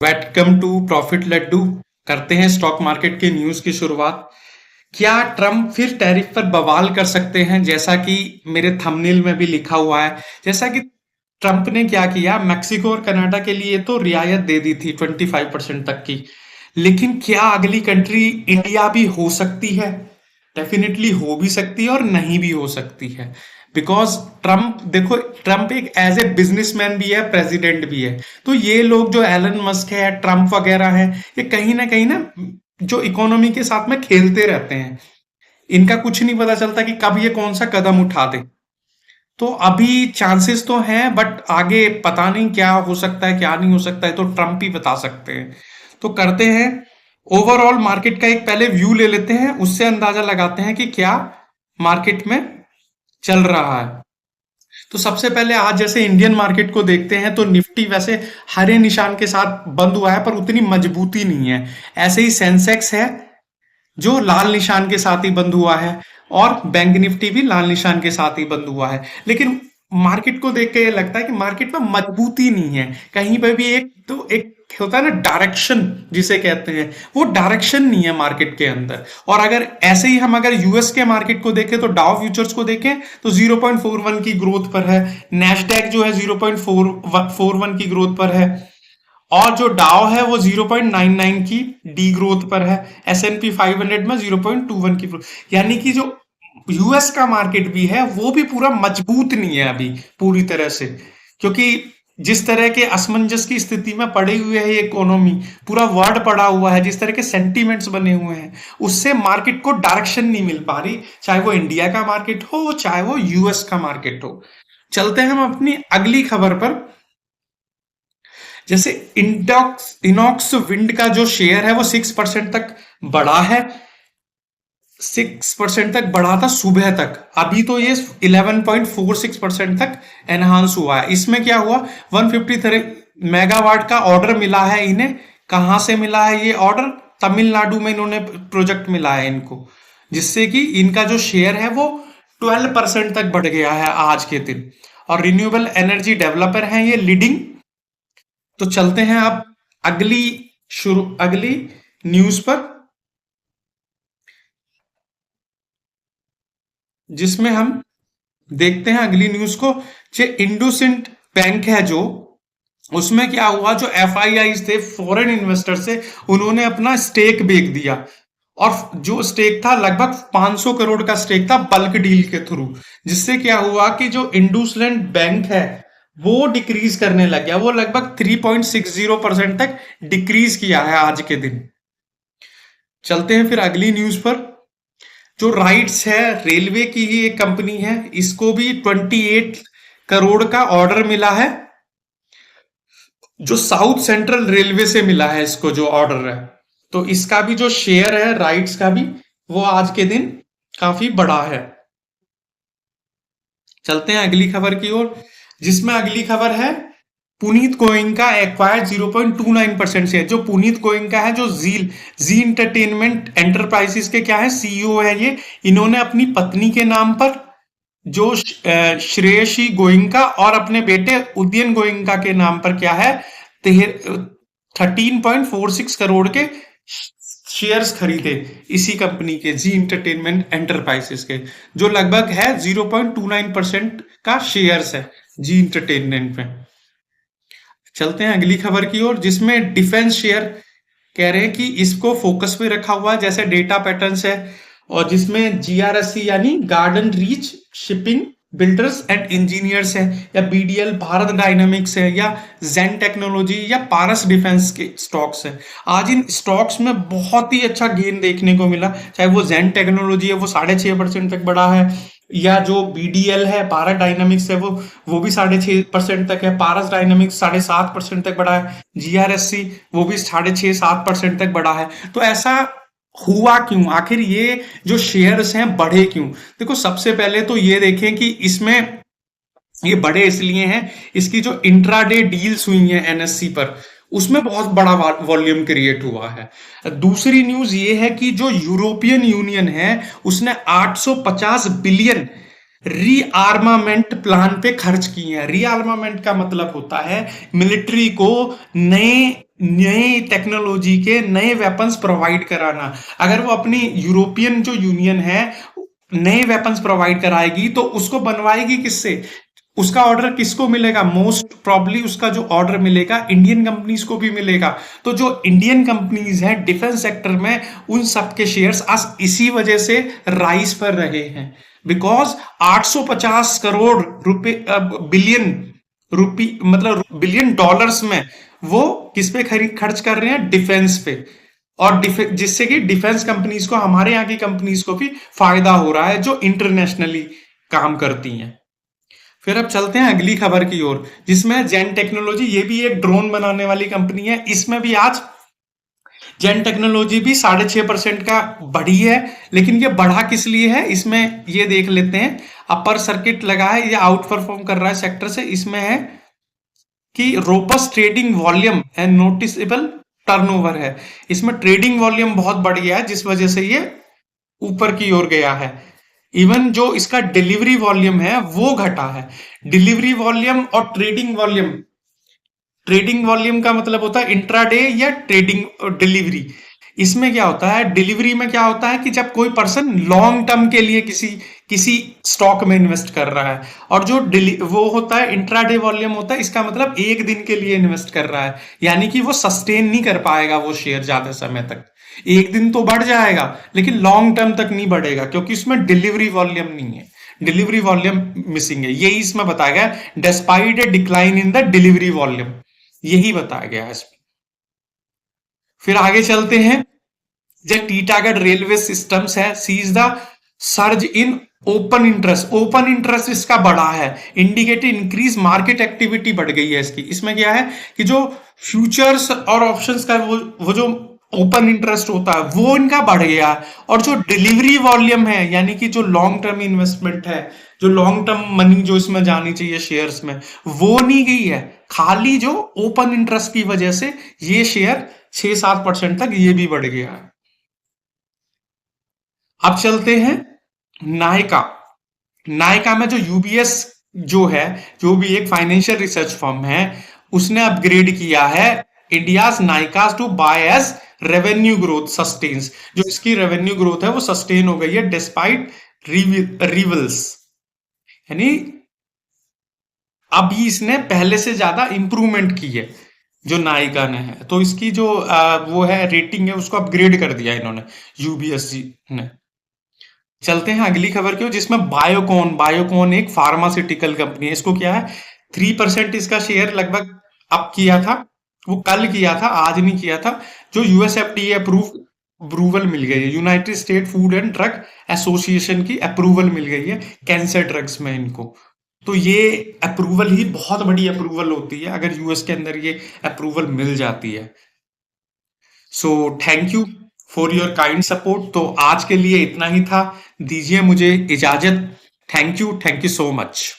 Welcome to profit Laddu. करते हैं stock market के न्यूज की शुरुआत। क्या ट्रम्प फिर टैरिफ पर बवाल कर सकते हैं, जैसा कि मेरे थंबनेल में भी लिखा हुआ है। जैसा कि ट्रम्प ने क्या किया, मैक्सिको और कनाडा के लिए तो रियायत दे दी थी 25% तक की। लेकिन क्या अगली कंट्री इंडिया भी हो सकती है? डेफिनेटली हो भी सकती है और नहीं भी हो सकती है। बिकॉज ट्रम्प, देखो, ट्रम्प एक एज ए बिजनेसमैन भी है, प्रेसिडेंट भी है। तो ये लोग जो एलन मस्क है, ट्रम्प वगैरह है, ये कहीं ना जो इकोनॉमी के साथ में खेलते रहते हैं। इनका कुछ नहीं पता चलता कि कब ये कौन सा कदम उठा दे। तो अभी चांसेस तो हैं, बट आगे पता नहीं क्या हो सकता है क्या नहीं हो सकता है, तो ट्रम्प ही बता सकते हैं। तो करते हैं ओवरऑल मार्केट का एक पहले व्यू ले लेते हैं, उससे अंदाजा लगाते हैं कि क्या मार्केट में चल रहा है। तो सबसे पहले आज जैसे इंडियन मार्केट को देखते हैं तो निफ्टी वैसे हरे निशान के साथ बंद हुआ है, पर उतनी मजबूती नहीं है। ऐसे ही सेंसेक्स है जो लाल निशान के साथ ही बंद हुआ है, और बैंक निफ्टी भी लाल निशान के साथ ही बंद हुआ है। लेकिन मार्केट को देख के ये लगता है कि मार्केट में मजबूती नहीं है कहीं पे भी। एक होता है ना डायरेक्शन जिसे कहते हैं, वो डायरेक्शन नहीं है मार्केट के अंदर। और अगर ऐसे ही हम अगर यूएस के मार्केट को देखें, तो डाउ फ्यूचर्स को देखें तो 0.41 की ग्रोथ पर है। नेस्डैक जो है 0.41 की ग्रोथ पर है, और जो डाउ है वो 0.99 की डी ग्रोथ पर है। S&P 500 में 0.21 की ग्रोथ। यानी कि जो यूएस का मार्केट भी है वो भी पूरा मजबूत नहीं है अभी पूरी तरह से, क्योंकि जिस तरह के असमंजस की स्थिति में पड़ी हुई है ये इकोनॉमी, पूरा वर्ल्ड पड़ा हुआ है, जिस तरह के सेंटीमेंट्स बने हुए हैं, उससे मार्केट को डायरेक्शन नहीं मिल पा रही, चाहे वो इंडिया का मार्केट हो चाहे वो यूएस का मार्केट हो। चलते हैं हम अपनी अगली खबर पर। जैसे इनॉक्स विंड का जो शेयर है वो 6% तक बढ़ा है। 6% तक बढ़ा था सुबह तक, अभी तो ये 11.46% तक एनहांस हुआ है। इसमें क्या हुआ, 153 मेगावाट का ऑर्डर मिला है इन्हें। कहां से मिला है ये ऑर्डर? तमिलनाडु में इन्होंने प्रोजेक्ट मिला है इनको, जिससे कि इनका जो शेयर है वो 12% तक बढ़ गया है आज के दिन। और रिन्यूएबल एनर्जी डेवलपर हैं ये लीडिंग। तो चलते हैं आप अगली न्यूज पर, जिसमें हम देखते हैं अगली न्यूज को। जो इंडोसिंड बैंक है, जो उसमें क्या हुआ, जो एफआईआई थे, फॉरेन इन्वेस्टर से, उन्होंने अपना स्टेक बेच दिया। और जो स्टेक था लगभग 500 करोड़ का स्टेक था बल्क डील के थ्रू, जिससे क्या हुआ कि जो इंडसलैंड बैंक है वो डिक्रीज करने लग गया। वो लगभग 3.60% तक डिक्रीज किया है आज के दिन। चलते हैं फिर अगली न्यूज पर। जो राइट्स है, रेलवे की ही एक कंपनी है, इसको भी 28 करोड़ का ऑर्डर मिला है। जो साउथ सेंट्रल रेलवे से मिला है इसको जो ऑर्डर है, तो इसका भी जो शेयर है राइट्स का भी, वो आज के दिन काफी बड़ा है। चलते हैं अगली खबर की ओर, जिसमें अगली खबर है पुनीत गोयनका एक्वायर्ड 0.29% शेयर। जो पुनीत गोयनका है, जो जी इंटरटेनमेंट एंटरप्राइजेस के क्या है, सीईओ है ये। इन्होंने अपनी पत्नी के नाम पर, जो श्रेयसी गोयनका, और अपने बेटे उदयन गोयनका के नाम पर क्या है, 13.46 करोड़ के शेयर्स खरीदे इसी कंपनी के, जी इंटरटेनमेंट एंटरप्राइजेस के, जो लगभग है 0.29% का शेयर्स है जी इंटरटेनमेंट में। चलते हैं अगली खबर की ओर, जिसमें डिफेंस शेयर कह रहे हैं कि इसको फोकस पे रखा हुआ है, जैसे डेटा पैटर्न्स है, और जिसमें जीआरएससी यानी garden reach shipping builders and engineers है, या बीडीएल भारत डायनामिक्स है, या जेन टेक्नोलॉजी, या पारस डिफेंस के स्टॉक्स है। आज इन स्टॉक्स में बहुत ही अच्छा गेन देखने को मिला। चाहे वो जेन टेक्नोलॉजी है, वो 6.5% तक बढ़ा है, या जो बीडीएल है, भारत डायनामिक्स है, वो भी 6.5% तक है। पारस डायनामिक्स 7.5% तक बढ़ा है। जीआरएससी वो भी 6.5-7% तक बढ़ा है। तो ऐसा हुआ क्यों? आखिर ये जो शेयर्स हैं बढ़े क्यों? देखो, सबसे पहले तो ये देखें कि इसमें ये बढ़े इसलिए हैं, इसकी जो इंट्राडे डील्स हुई हैं एनएससी पर, उसमें बहुत बड़ा वॉल्यूम क्रिएट हुआ है। दूसरी न्यूज ये है कि जो यूरोपियन यूनियन है, उसने 850 बिलियन रीआर्मामेंट प्लान पे खर्च किए हैं। रीआर्मामेंट का मतलब होता है मिलिट्री को नए नए टेक्नोलॉजी के नए वेपन्स प्रोवाइड कराना। अगर वो अपनी यूरोपियन जो यूनियन है नए वेपन्स प्रोवाइड कराएगी तो उसको बनवाएगी किससे? उसका ऑर्डर किसको मिलेगा? मोस्ट प्रॉब्ली उसका जो ऑर्डर मिलेगा इंडियन कंपनीज को भी मिलेगा। तो जो इंडियन कंपनीज हैं डिफेंस सेक्टर में उन सबके शेयर्स आज इसी वजह से राइज पर रहे हैं। बिकॉज 850 करोड़ रुपए बिलियन रुपी मतलब बिलियन डॉलर्स में वो किस पे खरीद खर्च कर रहे हैं? डिफेंस पे। और जिससे कि डिफेंस कंपनीज को हमारे यहाँ की कंपनीज को भी फायदा हो रहा है जो इंटरनेशनली काम करती हैं। फिर अब चलते हैं अगली खबर की ओर जिसमें जेन टेक्नोलॉजी, ये भी एक ड्रोन बनाने वाली कंपनी है। इसमें भी आज जेन टेक्नोलॉजी भी 6.5% का बढ़ी है। लेकिन ये बढ़ा किस लिए है इसमें ये देख लेते हैं। अपर सर्किट लगा है, ये आउट परफॉर्म कर रहा है सेक्टर से। इसमें है कि robust trading volume and noticeable turnover है। इसमें ट्रेडिंग वॉल्यूम बहुत बढ़ गया है जिस वजह से ये ऊपर की ओर गया है। इवन जो इसका डिलीवरी वॉल्यूम है वो घटा है। डिलीवरी वॉल्यूम और ट्रेडिंग वॉल्यूम, ट्रेडिंग वॉल्यूम का मतलब होता है इंट्राडे या ट्रेडिंग डिलीवरी। इसमें क्या होता है, डिलीवरी में क्या होता है कि जब कोई पर्सन लॉन्ग टर्म के लिए किसी किसी स्टॉक में इन्वेस्ट कर रहा है, और जो वो होता है इंट्राडे वॉल्यूम होता है, इसका मतलब एक दिन के लिए इन्वेस्ट कर रहा है। यानी कि वो सस्टेन नहीं कर पाएगा वो शेयर ज्यादा समय तक। एक दिन तो बढ़ जाएगा लेकिन लॉन्ग टर्म तक नहीं बढ़ेगा क्योंकि उसमें डिलीवरी वॉल्यूम नहीं है, डिलीवरी वॉल्यूम मिसिंग है। यही इसमें बताया गया, despite A decline in the delivery volume, यही बताया गया है इसमें। फिर आगे चलते हैं। जब टीटागढ़ रेलवे सिस्टम्स है sees the surge in open interest. Open interest इसका बढ़ा है, इंडिकेट इंक्रीज मार्केट एक्टिविटी बढ़ गई है इसकी। इसमें क्या है कि जो फ्यूचर्स और ऑप्शंस का वो जो ओपन इंटरेस्ट होता है वो इनका बढ़ गया है। और जो डिलीवरी वॉल्यूम है यानी कि जो लॉन्ग टर्म इन्वेस्टमेंट है, जो लॉन्ग टर्म मनी जो इसमें जानी चाहिए शेयर्स में, वो नहीं गई है। खाली जो ओपन इंटरेस्ट की वजह से ये शेयर 6-7% तक ये भी बढ़ गया है। अब चलते हैं नायका। नायका में जो यूबीएस जो है, जो भी एक फाइनेंशियल रिसर्च फर्म है, उसने अपग्रेड किया है India's Nykaa to buy as revenue growth sustains. जो इसकी रेवेन्यू ग्रोथ है वो सस्टेन हो गई है डिस्पाइट रिवल्स, यानी अभी इसने पहले से ज्यादा इंप्रूवमेंट की है जो नायका ने है। तो इसकी जो वो है रेटिंग है उसको अपग्रेड कर दिया इन्होंने, यूबीएस जी ने। चलते हैं अगली खबर की ओर जिसमें बायोकॉन। बायोकॉन एक फार्मास्यूटिकल कंपनी है। इसको क्या है 3% इसका शेयर लगभग अप किया था, वो कल किया था आज नहीं किया था। जो यूएसएफडीए अप्रूवल मिल गई है, United state food and drug association की अप्रूवल मिल गई है कैंसर ड्रग्स में इनको। तो ये अप्रूवल ही बहुत बड़ी अप्रूवल होती है अगर यूएस के अंदर ये अप्रूवल मिल जाती है। So thank you for your kind support. तो आज के लिए इतना ही था, दीजिए मुझे इजाजत। Thank you so much.